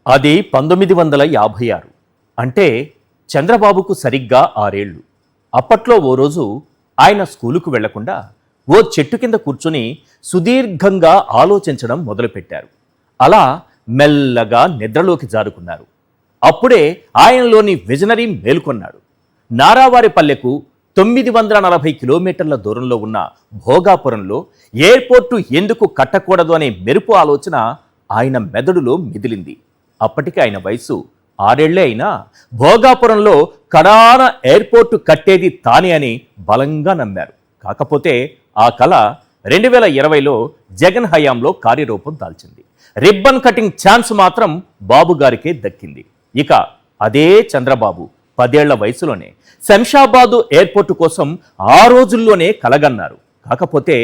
అది 1956. అంటే చంద్రబాబుకు సరిగ్గా 6 ఏళ్ళు. అప్పట్లో ఓ రోజు ఆయన స్కూలుకు వెళ్లకుండా ఓ చెట్టు కింద కూర్చుని సుదీర్ఘంగా ఆలోచించడం మొదలుపెట్టారు. అలా మెల్లగా నిద్రలోకి జారుకున్నారు. అప్పుడే ఆయనలోని విజనరీ మేలుకొన్నాడు. నారావారిపల్లెకు 940 కిలోమీటర్ల దూరంలో ఉన్న భోగాపురంలో ఎయిర్పోర్టు ఎందుకు కట్టకూడదు అనే మెరుపు ఆలోచన ఆయన మెదడులో మిదిలింది. అప్పటికి ఆయన వయసు 6 ఏళ్లే అయినా భోగాపురంలో కడాన ఎయిర్పోర్టు కట్టేది తానే అని బలంగా నమ్మారు. కాకపోతే ఆ కళ 2020లో జగన్ హయాంలో కార్యరూపం దాల్చింది. రిబ్బన్ కటింగ్ ఛాన్స్ మాత్రం బాబు గారికే దక్కింది. ఇక అదే చంద్రబాబు 10 ఏళ్ల వయసులోనే శంషాబాదు ఎయిర్పోర్టు కోసం ఆ రోజుల్లోనే కలగన్నారు. కాకపోతే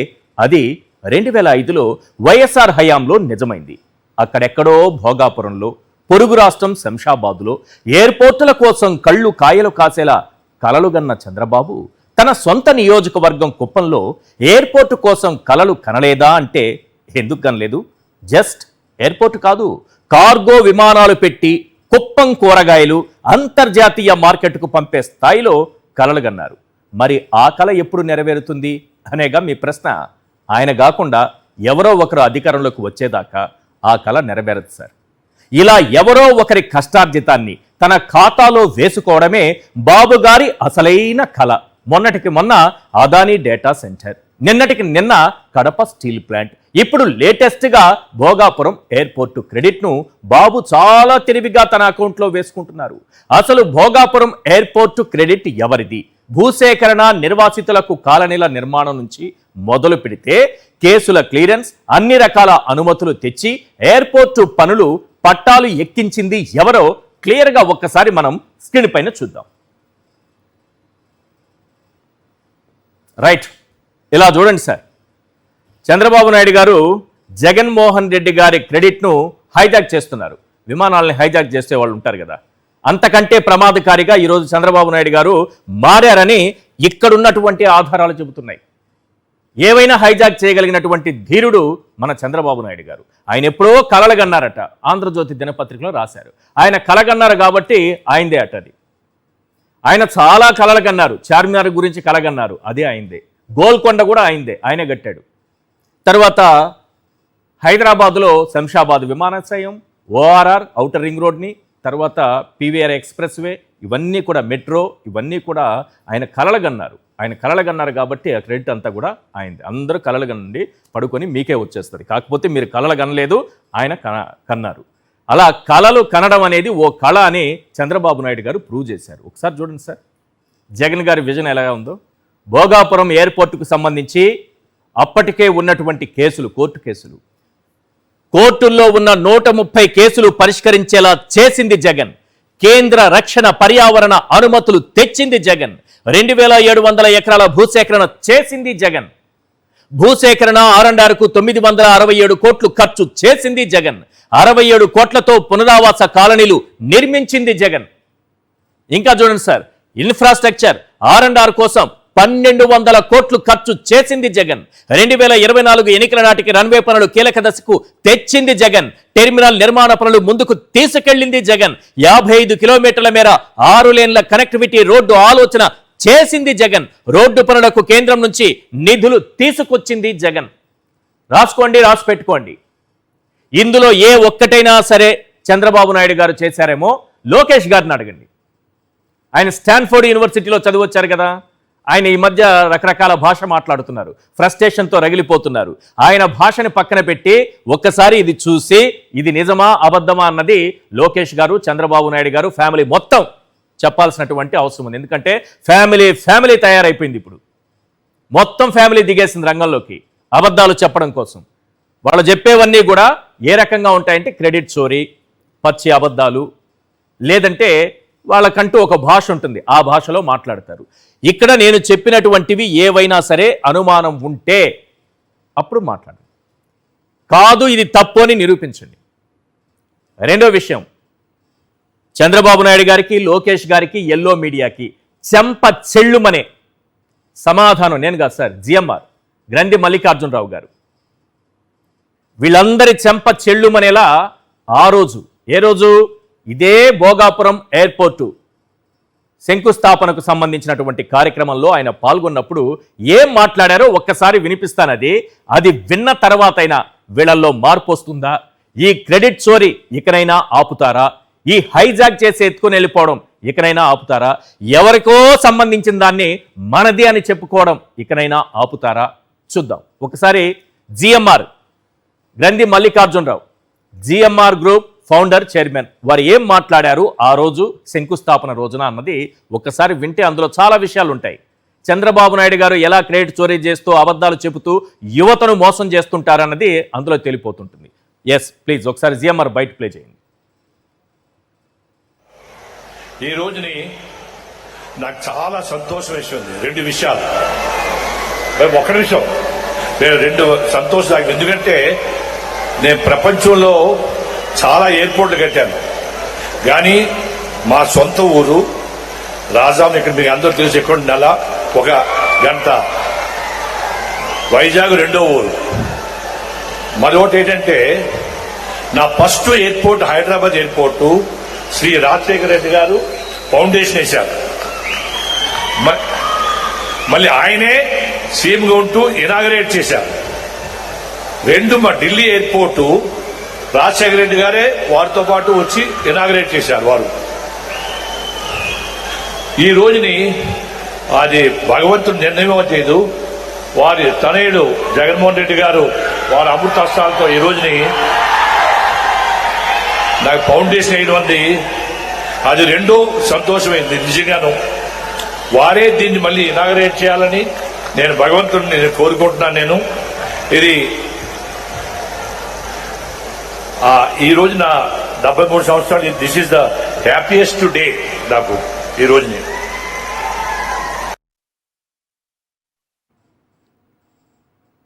అది 2005లో వైఎస్ఆర్ హయాంలో నిజమైంది. అక్కడెక్కడో భోగాపురంలో, పొరుగు రాష్ట్రం శంషాబాదులో ఎయిర్పోర్టుల కోసం కళ్ళు కాయలు కాసేలా కలలుగన్న చంద్రబాబు తన సొంత నియోజకవర్గం కుప్పంలో ఎయిర్పోర్టు కోసం కలలు కనలేదా అంటే ఎందుకు కనలేదు? జస్ట్ ఎయిర్పోర్టు కాదు, కార్గో విమానాలు పెట్టి కుప్పం కూరగాయలు అంతర్జాతీయ మార్కెట్కు పంపే స్థాయిలో కలలుగన్నారు. మరి ఆ కళ ఎప్పుడు నెరవేరుతుంది అనేగా మీ ప్రశ్న. ఆయన కాకుండా ఎవరో ఒకరు అధికారంలోకి వచ్చేదాకా ఆ కళ నెరవేరదు సార్. ఇలా ఎవరో ఒకరి కష్టార్జితాన్ని తన ఖాతాలో వేసుకోవడమే బాబు గారి అసలైన కళ. మొన్నటికి మొన్న అదానీ డేటా సెంటర్, నిన్నటికి నిన్న కడప స్టీల్ ప్లాంట్, ఇప్పుడు లేటెస్ట్గా భోగాపురం ఎయిర్పోర్టు క్రెడిట్ను బాబు చాలా తెలివిగా తన అకౌంట్లో వేసుకుంటున్నారు. అసలు భోగాపురం ఎయిర్పోర్టు క్రెడిట్ ఎవరిది? భూసేకరణ, నిర్వాసితులకు కాలనీల నిర్మాణం నుంచి మొదలు పెడితే కేసుల క్లియరెన్స్, అన్ని రకాల అనుమతులు తెచ్చి ఎయిర్పోర్టు పనులు పట్టాలు ఎక్కించింది ఎవరో క్లియర్గా ఒక్కసారి మనం స్క్రీన్ పైన చూద్దాం. రైట్, ఇలా చూడండి సార్. చంద్రబాబు నాయుడు గారు జగన్మోహన్ రెడ్డి గారి క్రెడిట్ను హైజాక్ చేస్తున్నారు. విమానాలని హైజాక్ చేసే వాళ్ళు ఉంటారు కదా, అంతకంటే ప్రమాదకారిగా ఈరోజు చంద్రబాబు నాయుడు గారు మారారని ఇక్కడున్నటువంటి ఆధారాలు చెబుతున్నాయి. ఏవైనా హైజాక్ చేయగలిగినటువంటి ధీరుడు మన చంద్రబాబు నాయుడు గారు. ఆయన ఎప్పుడో కలలుగన్నారట, ఆంధ్రజ్యోతి దినపత్రికలో రాశారు. ఆయన కలగన్నారు కాబట్టి ఆయనదే అట అది. ఆయన చాలా కలలుగన్నారు. చార్మినార్ గురించి కలగన్నారు, అదే ఆయనదే. గోల్కొండ కూడా ఆయనదే, ఆయనే కట్టాడు. తర్వాత హైదరాబాదులో శంషాబాద్ విమానాశ్రయం, ఓఆర్ఆర్ ఔటర్ రింగ్ రోడ్ని, తర్వాత పీవీఆర్ ఎక్స్ప్రెస్ వే, ఇవన్నీ కూడా మెట్రో, ఇవన్నీ కూడా ఆయన కలలుగన్నారు. ఆయన కలలుగన్నారు కాబట్టి ఆ క్రెడిట్ అంతా కూడా ఆయనది. అందరూ కలలుగనండి పడుకొని మీకే వచ్చేస్తుంది. కాకపోతే మీరు కలలుగనలేదు, ఆయన కన్నారు. అలా కలలు కనడం అనేది ఓ కళ అని చంద్రబాబు నాయుడు గారు ప్రూవ్ చేశారు. ఒకసారి చూడండి సార్, జగన్ గారి విజన్ ఎలా ఉందో. భోగాపురం ఎయిర్పోర్టుకు సంబంధించి అప్పటికే ఉన్నటువంటి కేసులు, కోర్టుల్లో ఉన్న 130 కేసులు పరిష్కరించేలా చేసింది జగన్. కేంద్ర రక్షణ, పర్యావరణ అనుమతులు తెచ్చింది జగన్. 2700 ఎకరాల భూసేకరణ చేసింది జగన్. భూసేకరణ R&Rకు 967 కోట్లు ఖర్చు చేసింది జగన్. 67 కోట్లతో పునరావాస కాలనీలు నిర్మించింది జగన్. ఇంకా చూడండి సార్, ఇన్ఫ్రాస్ట్రక్చర్ R&R కోసం 1200 కోట్లు ఖర్చు చేసింది జగన్. 2024 ఎన్నికల నాటికి రన్వే పనులు కీలక దశకు తెచ్చింది జగన్. టెర్మినల్ నిర్మాణ పనులు ముందుకు తీసుకెళ్లింది జగన్. 55 కిలోమీటర్ల మేర 6 లేన్ల కనెక్టివిటీ రోడ్డు ఆలోచన చేసింది జగన్. రోడ్డు పనులకు కేంద్రం నుంచి నిధులు తీసుకొచ్చింది జగన్. రాసుకోండి, రాసి పెట్టుకోండి. ఇందులో ఏ ఒక్కటైనా సరే చంద్రబాబు నాయుడు గారు చేశారేమో లోకేష్ గారిని అడగండి. ఆయన స్టాన్ఫోర్డ్ యూనివర్సిటీలో చదివొచ్చారు కదా. ఆయన ఈ మధ్య రకరకాల భాష మాట్లాడుతున్నారు, ఫ్రస్ట్రేషన్తో రగిలిపోతున్నారు. ఆయన భాషని పక్కన పెట్టి ఒక్కసారి ఇది చూసి ఇది నిజమా అబద్ధమా అన్నది లోకేష్ గారు, చంద్రబాబు నాయుడు గారు, ఫ్యామిలీ మొత్తం చెప్పాల్సినటువంటి అవసరం ఉంది. ఎందుకంటే ఫ్యామిలీ తయారైపోయింది. ఇప్పుడు మొత్తం ఫ్యామిలీ దిగేసింది రంగంలోకి అబద్ధాలు చెప్పడం కోసం. వాళ్ళు చెప్పేవన్నీ కూడా ఏ రకంగా ఉంటాయంటే క్రెడిట్ చోరీ, పచ్చి అబద్ధాలు, లేదంటే వాళ్ళకంటూ ఒక భాష ఉంటుంది, ఆ భాషలో మాట్లాడతారు. ఇక్కడ నేను చెప్పినటువంటివి ఏవైనా సరే అనుమానం ఉంటే అప్పుడు మాట్లాడండి, కాదు ఇది తప్పు అని నిరూపించండి. రెండో విషయం, చంద్రబాబు నాయుడు గారికి, లోకేష్ గారికి, ఎల్లో మీడియాకి చెంప చెల్లుమనే సమాధానం నేను కాదు సార్, జిఎంఆర్ గ్రంథి మల్లికార్జునరావు గారు. వీళ్ళందరి చెంప చెల్లుమనేలా ఆ రోజు ఏ రోజు? ఇదే భోగాపురం ఎయిర్పోర్టు శంకుస్థాపనకు సంబంధించినటువంటి కార్యక్రమంలో ఆయన పాల్గొన్నప్పుడు ఏం మాట్లాడారో ఒక్కసారి వినిపిస్తానది. అది విన్న తర్వాతైనా వీళ్ళల్లో మార్పు వస్తుందా? ఈ క్రెడిట్ చోరీ ఇకనైనా ఆపుతారా? ఈ హైజాక్ చేసి ఎత్తుకుని వెళ్ళిపోవడం ఇకనైనా ఆపుతారా? ఎవరికో సంబంధించిన దాన్ని మనది అని చెప్పుకోవడం ఇకనైనా ఆపుతారా? చూద్దాం. ఒకసారి జిఎంఆర్ గ్రంథి Mallikarjunarao, GMR group founder, chairman, వారు ఏం మాట్లాడారు ఆ రోజు శంకుస్థాపన రోజున అన్నది ఒక్కసారి వింటే అందులో చాలా విషయాలు ఉంటాయి. చంద్రబాబు నాయుడు గారు ఎలా క్రెడిట్ చోరీ చేస్తూ అబద్ధాలు చెబుతూ యువతను మోసం చేస్తుంటారన్నది అందులో తెలిపోతుంటుంది. ఎస్ ప్లీజ్ ఒకసారి జిఎంఆర్ బయట ప్లే చేయండి. ఈ రోజుని నాకు చాలా సంతోషం వేసింది. రెండు విషయాలు, ఒక్క నిమిషం, నేను రెండు సంతోషం. ఎందుకంటే నేను ప్రపంచంలో చాలా ఎయిర్పోర్ట్లు కట్టాను, కానీ మా సొంత ఊరు రాజాం, ఇక్కడ మీకు అందరూ తెలిసి ఎక్కడ నెల ఒక గంట, వైజాగ్ రెండో ఊరు. మరొకటి ఏంటంటే నా first airport Hyderabad airport Shri Rajasekhara Reddy garu foundation వేశారు. మళ్ళీ ఆయనే సీఎంగా ఉంటూ ఇనాగరేట్ చేశారు. రెండు మా ఢిల్లీ ఎయిర్పోర్టు రాజశేఖర రెడ్డి గారే వారితో పాటు వచ్చి ఇనాగరేట్ చేశారు వారు. ఈ రోజుని అది భగవంతుడు నిర్ణయం చేయదు. వారి తనయుడు జగన్మోహన్ రెడ్డి గారు వారి అమృతహస్తాలతో ఈ రోజుని నాకు ఫౌండేషన్ వేయడం ఉంది. అది రెండో సంతోషమైంది నిజంగాను. వారే దీన్ని మళ్ళీ ఇనాగరేట్ చేయాలని నేను భగవంతుడిని కోరుకుంటున్నాను. నేను ఇది ఈ రోజు నా 73 సంవత్సరాలు. This is the happiest day నాకు ఈ రోజుని.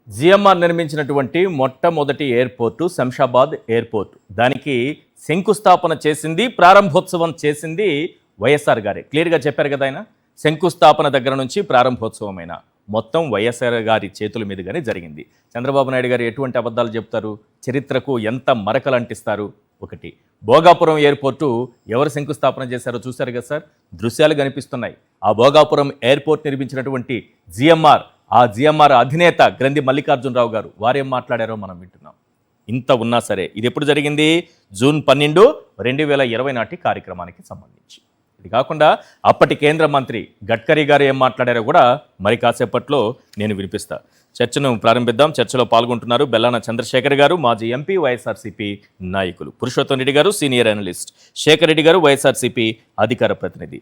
జిఎంఆర్ నిర్మించినటువంటి మొట్టమొదటి ఎయిర్పోర్టు శంషాబాద్ ఎయిర్పోర్ట్. దానికి శంకుస్థాపన చేసింది, ప్రారంభోత్సవం చేసింది వైఎస్ఆర్ గారే. క్లియర్గా చెప్పారు కదా ఆయన. శంకుస్థాపన దగ్గర నుంచి ప్రారంభోత్సవమైన మొత్తం వైఎస్ఆర్ గారి చేతుల మీదుగానే జరిగింది. చంద్రబాబు నాయుడు గారు ఎటువంటి అబద్ధాలు చెప్తారు, చరిత్రకు ఎంత మరకలు అంటిస్తారు. ఒకటి, భోగాపురం ఎయిర్పోర్టు ఎవరు శంకుస్థాపన చేశారో చూశారు కదా సార్, దృశ్యాలు కనిపిస్తున్నాయి. ఆ భోగాపురం ఎయిర్పోర్ట్ నిర్మించినటువంటి జిఎంఆర్, ఆ జిఎంఆర్ అధినేత గ్రంథి మల్లికార్జునరావు గారు, వారేం మాట్లాడారో మనం వింటున్నాం. ఇంత ఉన్నా సరే ఇది ఎప్పుడు జరిగింది? జూన్ 12, 2020 నాటి కార్యక్రమానికి సంబంధించి. ఇది కాకుండా అప్పటి కేంద్ర మంత్రి గడ్కరీ గారు ఏం మాట్లాడారో కూడా మరి కాసేపట్లో నేను వినిపిస్తా. చర్చను ప్రారంభిద్దాం. చర్చలో పాల్గొంటున్నారు బెల్లాన చంద్రశేఖర్ గారు, మాజీ ఎంపీ, వైఎస్ఆర్సీపీ నాయకులు; పురుషోత్తం రెడ్డి గారు, సీనియర్ అనలిస్ట్; శేఖర్ రెడ్డి గారు, వైఎస్ఆర్సీపీ అధికార ప్రతినిధి.